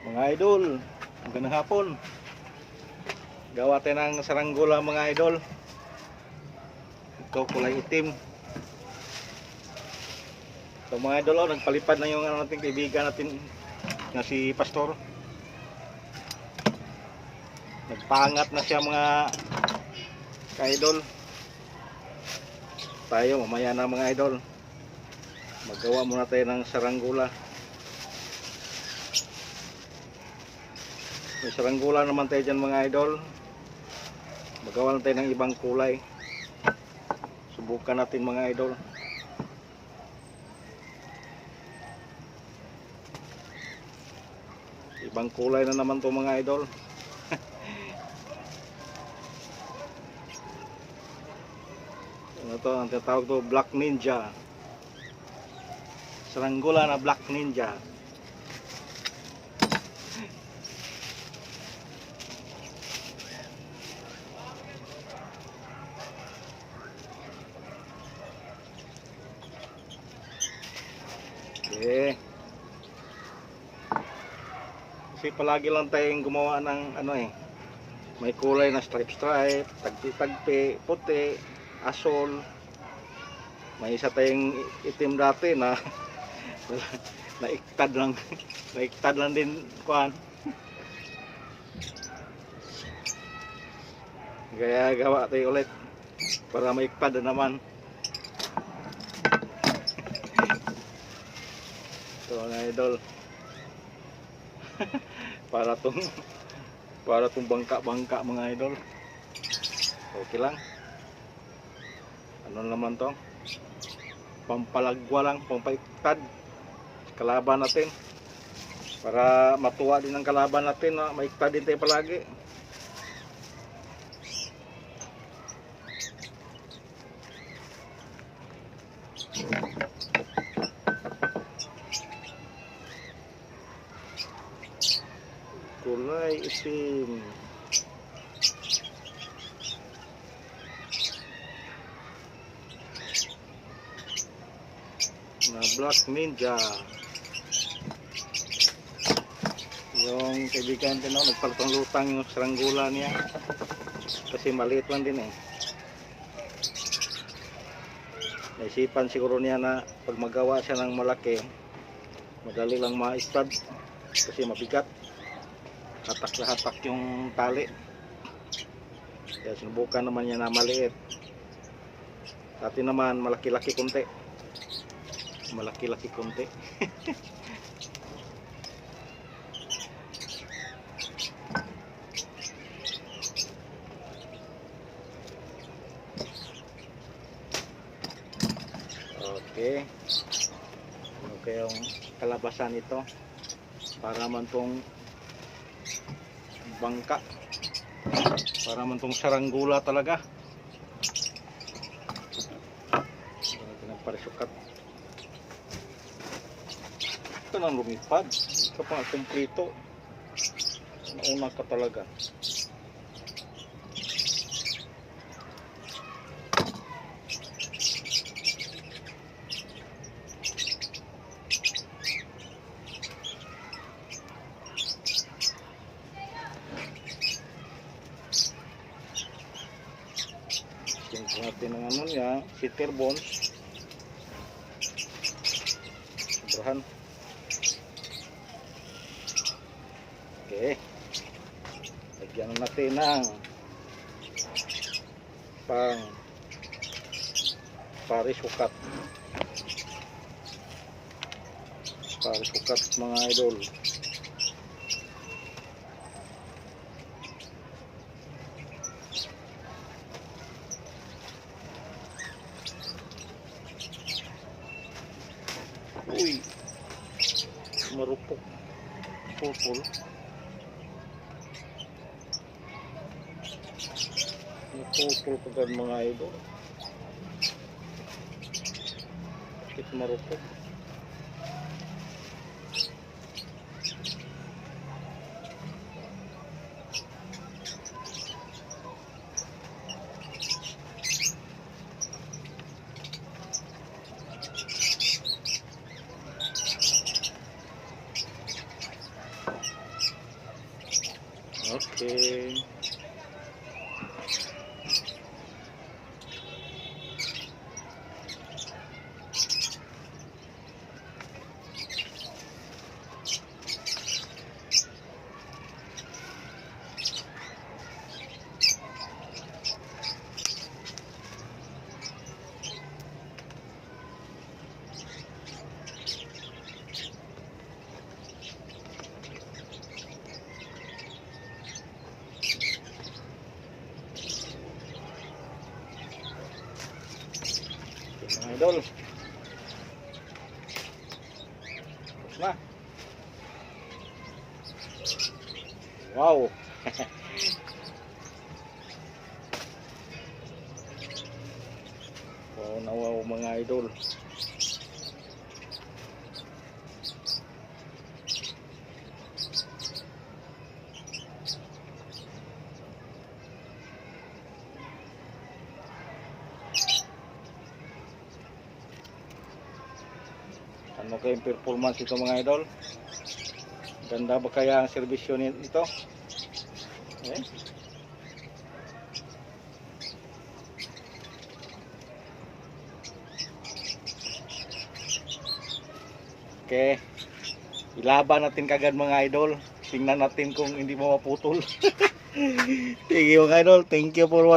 Mga idol, magandang hapon. Gawa tayo ng saranggola mga idol. Ito kulay itim. Ito mga idol, nagpalipad na yung nating kaibigan natin na si Pastor. Nagpangat na siya mga ka-idol. Tayo mamaya na mga idol, maggawa muna tayo ng saranggola. May saranggola naman tayo dyan mga idol. Magawa lang tayo ng ibang kulay. Subukan natin mga idol. Ibang kulay na naman to mga idol. Ano to, ang tinatawag to, Black Ninja. Saranggola na Black Ninja. Okay. Kasi palagi lang tayong gumawa ng ano may kulay na stripe, tagpi-tagpi, puti, asol. May isa tayong itim dati na naiktad lang din kuan. Kaya gawa tayo ulit para maiktad na naman. Ito mga idol. para tong bangka mga idol. Okay lang. Ano naman to? Pampalagwa lang, pampaiktad kalaban natin. Para matuwa din ang kalaban natin na maiktad din tayo palagi. Kulay itim. Na Black Ninja. Yung kaibigan din ako, nagpalatang lutang yung saranggola niya. Kasi maliit lang din Naisipan siguro niya na pag magawa siya ng malaki, madali lang ma-stud kasi mabigat. Hatak na hatak yung tali. Kaya sinubukan naman niya na maliit. Sa atin naman malaki-laki konti. Malaki-laki konti. Okay. Okay yung kalabasan ito. Para man tong bangka. Para man tong saranggola talaga. Pinagparisukat. Ito nang lumipad. Ito pang kumplito. Nauna ka talaga. Tingnan natin ang ano niya, cedar bones. Sobrahan. Okay. Lagyan natin ng parisukat. Parisukat mga idol. Uy, marupok, putol. Naputol kagad mga idol. Bakit marupok? Okay. Mga idol. Tapos na. Wow. Wow na wow mga idol. Ano kayong performance ito mga idol? Ganda ba kaya ang serbisyo nito? Eh? Okay. Ilaban natin kagad mga idol. Tingnan natin kung hindi mo maputol. Thank you mga idol. Thank you for watching.